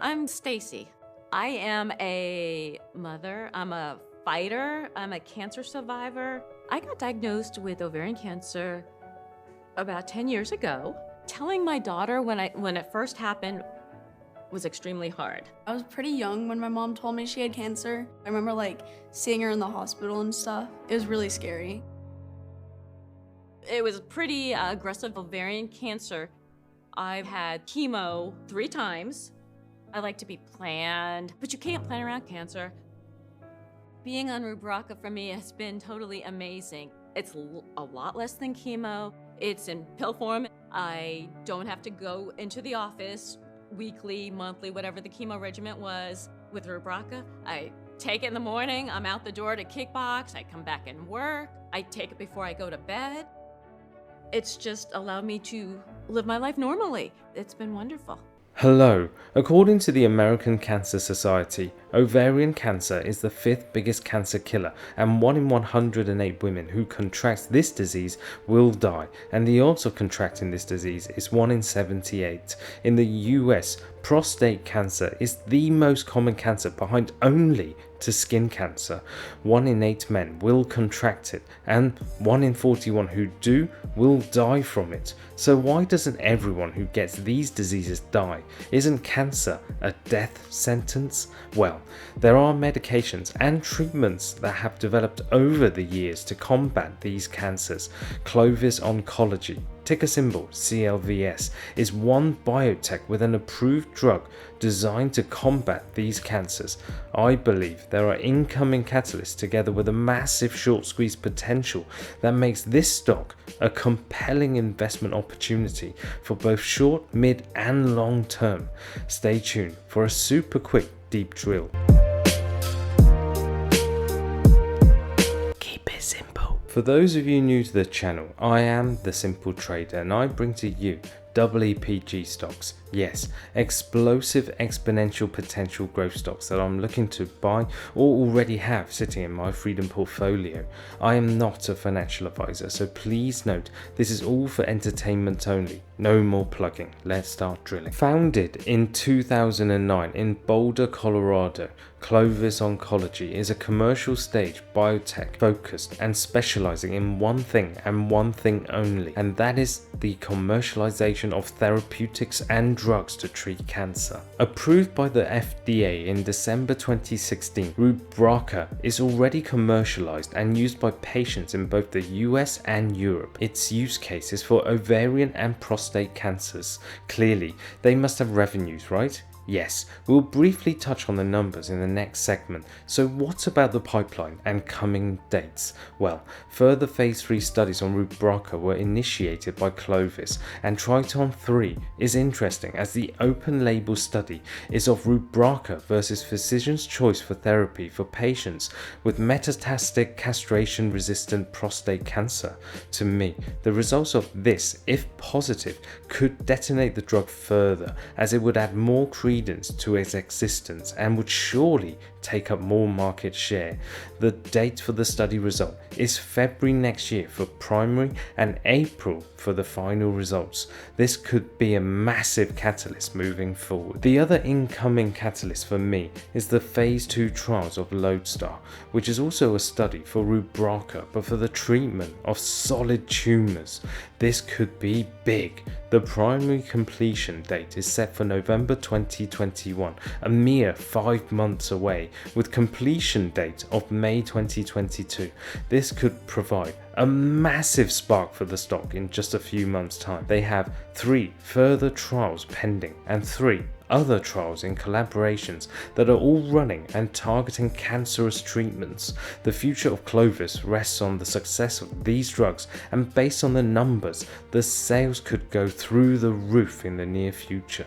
I'm Stacy. I am a mother, I'm a fighter, I'm a cancer survivor. I got diagnosed with ovarian cancer about 10 years ago. Telling my daughter when it first happened was extremely hard. I was pretty young when my mom told me she had cancer. I remember seeing her in the hospital and stuff. It was really scary. It was pretty aggressive ovarian cancer. I've had chemo 3 times. I like to be planned, but you can't plan around cancer. Being on Rubraca for me has been totally amazing. It's a lot less than chemo. It's in pill form. I don't have to go into the office weekly, monthly, whatever the chemo regimen was. With Rubraca, I take it in the morning, I'm out the door to kickbox, I come back and work, I take it before I go to bed. It's just allowed me to live my life normally. It's been wonderful. Hello. According to the American Cancer Society, ovarian cancer is the 5th biggest cancer killer, and 1 in 108 women who contract this disease will die, and the odds of contracting this disease is 1 in 78. In the US, prostate cancer is the most common cancer, behind only to skin cancer. 1 in 8 men will contract it, and 1 in 41 who do will die from it. So why doesn't everyone who gets these diseases die? Isn't cancer a death sentence? Well, there are medications and treatments that have developed over the years to combat these cancers. Clovis Oncology, ticker symbol CLVS, is one biotech with an approved drug designed to combat these cancers. I believe there are incoming catalysts together with a massive short squeeze potential that makes this stock a compelling investment opportunity for both short, mid and long term. Stay tuned for a super quick deep drill. Keep it simple. For those of you new to the channel, I am the Simple Trader and I bring to you EPG stocks. Yes, explosive exponential potential growth stocks that I'm looking to buy or already have sitting in my Freedom portfolio. I am not a financial advisor, so please note this is all for entertainment only. No more plugging. Let's start drilling. Founded in 2009 in Boulder, Colorado, Clovis Oncology is a commercial stage biotech focused and specializing in one thing and one thing only, and that is the commercialization of therapeutics and drugs to treat cancer. Approved by the FDA in December 2016, Rubraca is already commercialized and used by patients in both the US and Europe. Its use case is for ovarian and prostate cancers. Clearly, they must have revenues, right? Yes, we'll briefly touch on the numbers in the next segment. So what about the pipeline and coming dates? Well, further phase 3 studies on Rubraca were initiated by Clovis, and Triton 3 is interesting as the open label study is of Rubraca versus physician's choice for therapy for patients with metastatic castration resistant prostate cancer. To me, the results of this, if positive, could detonate the drug further, as it would add more credence to its existence and would surely take up more market share. The date for the study result is February next year for primary and April for the final results. This could be a massive catalyst moving forward. The other incoming catalyst for me is the phase 2 trials of Lodestar, which is also a study for Rubraca but for the treatment of solid tumors. This could be big. The primary completion date is set for November 2021, a mere 5 months away, with completion date of May 2022. This could provide a massive spark for the stock in just a few months' time. They have 3 further trials pending and 3 other trials in collaborations that are all running and targeting cancerous treatments. The future of Clovis rests on the success of these drugs, and based on the numbers, the sales could go through the roof in the near future.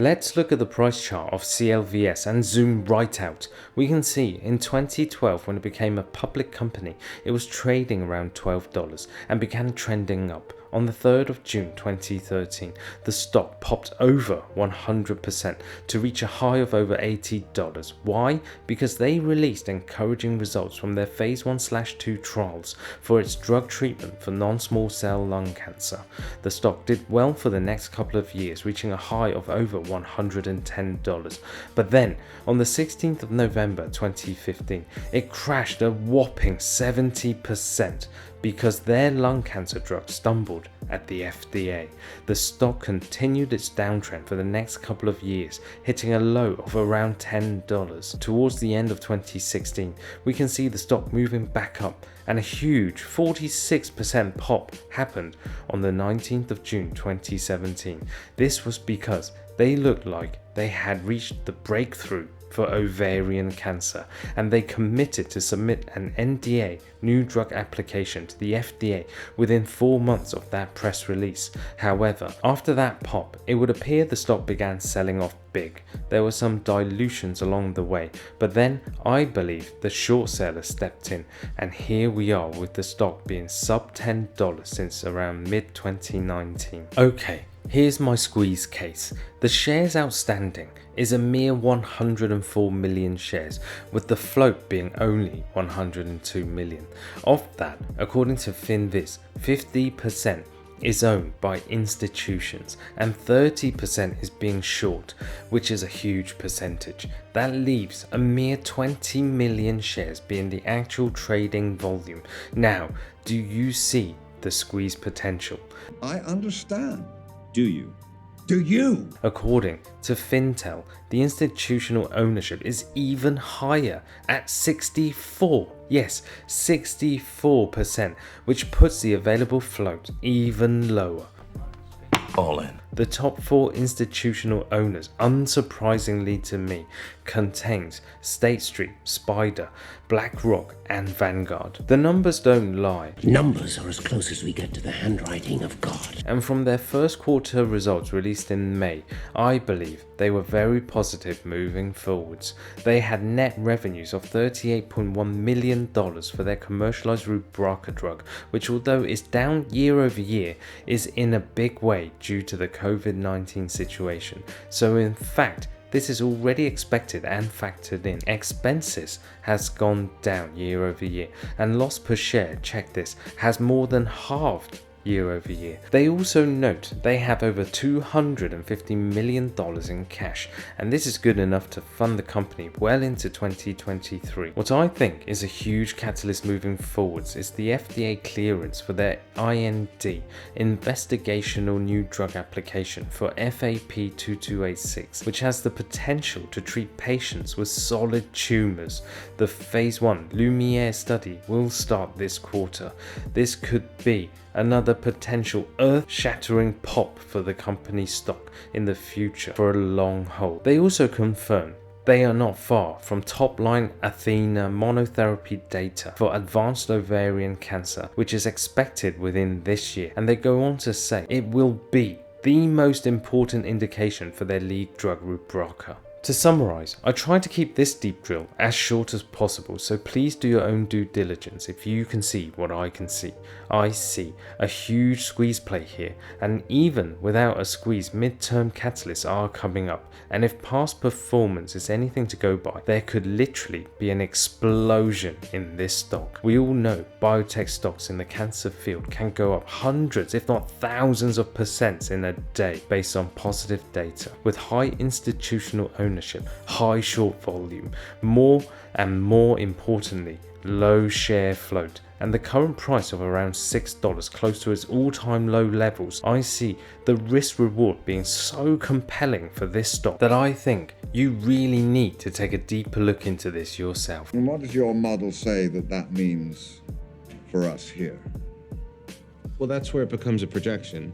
Let's look at the price chart of CLVS and zoom right out. We can see in 2012, when it became a public company, it was trading around $12 and began trending up. on the 3rd of June 2013, the stock popped over 100% to reach a high of over $80. Why? Because they released encouraging results from their phase 1/2 trials for its drug treatment for non-small cell lung cancer. The stock did well for the next couple of years, reaching a high of over $110. But then, on the 16th of November 2015, it crashed a whopping 70% because their lung cancer drug stumbled at the FDA. The stock continued its downtrend for the next couple of years, hitting a low of around $10. Towards the end of 2016, we can see the stock moving back up, and a huge 46% pop happened on the 19th of June 2017. This was because they looked like they had reached the breakthrough for ovarian cancer, and they committed to submit an NDA, new drug application, to the FDA within 4 months of that press release. However, after that pop, it would appear the stock began selling off big. There were some dilutions along the way, but then I believe the short seller stepped in, and here we are with the stock being sub $10 since around mid 2019. Okay, here's my squeeze case. The shares outstanding is a mere 104 million shares, with the float being only 102 million. Of that, according to Finviz, 50% is owned by institutions and 30% is being short, which is a huge percentage. That leaves a mere 20 million shares being the actual trading volume. Now, do you see the squeeze potential? I understand. Do you? Do you? According to Fintel, the institutional ownership is even higher at 64%. Yes, 64%, which puts the available float even lower. All in. The top 4 institutional owners, unsurprisingly to me, contains State Street, Spider, BlackRock and Vanguard. The numbers don't lie. Numbers are as close as we get to the handwriting of God. And from their first quarter results released in May, I believe they were very positive moving forwards. They had net revenues of $38.1 million for their commercialized Rubraca drug, which although is down year over year, is in a big way due to the COVID-19 situation. So in fact, this is already expected and factored in. Expenses has gone down year over year, and loss per share, check this, has more than halved year over year. They also note they have over $250 million in cash, and this is good enough to fund the company well into 2023. What I think is a huge catalyst moving forwards is the FDA clearance for their IND, investigational new drug application for FAP2286, which has the potential to treat patients with solid tumors. The phase 1 Lumiere study will start this quarter. This could be another potential earth-shattering pop for the company's stock in the future for a long hold. They also confirm they are not far from top-line Athena monotherapy data for advanced ovarian cancer, which is expected within this year, and they go on to say it will be the most important indication for their lead drug Rubraca. To summarize, I try to keep this deep drill as short as possible, so please do your own due diligence if you can see what I can see. I see a huge squeeze play here, and even without a squeeze, midterm catalysts are coming up, and if past performance is anything to go by, there could literally be an explosion in this stock. We all know biotech stocks in the cancer field can go up hundreds if not thousands of percents in a day based on positive data. With high institutional ownership, high short volume, more and more importantly, low share float, and the current price of around $6 close to its all-time low levels, I see the risk reward being so compelling for this stock that I think you really need to take a deeper look into this yourself. And what does your model say that means for us here? Well, that's where it becomes a projection.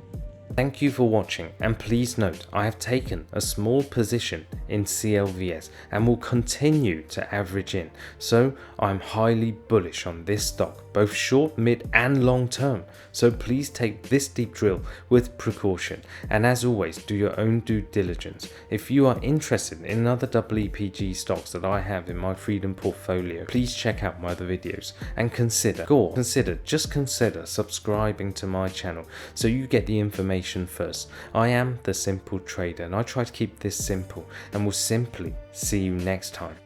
Thank you for watching, and please note I have taken a small position in CLVS and will continue to average in. So I'm highly bullish on this stock, both short, mid and long term. So please take this deep drill with precaution, and as always, do your own due diligence. If you are interested in other EPG stocks that I have in my Freedom portfolio, please check out my other videos and consider subscribing to my channel so you get the information first. I am the Simple Trader and I try to keep this simple, and will simply see you next time.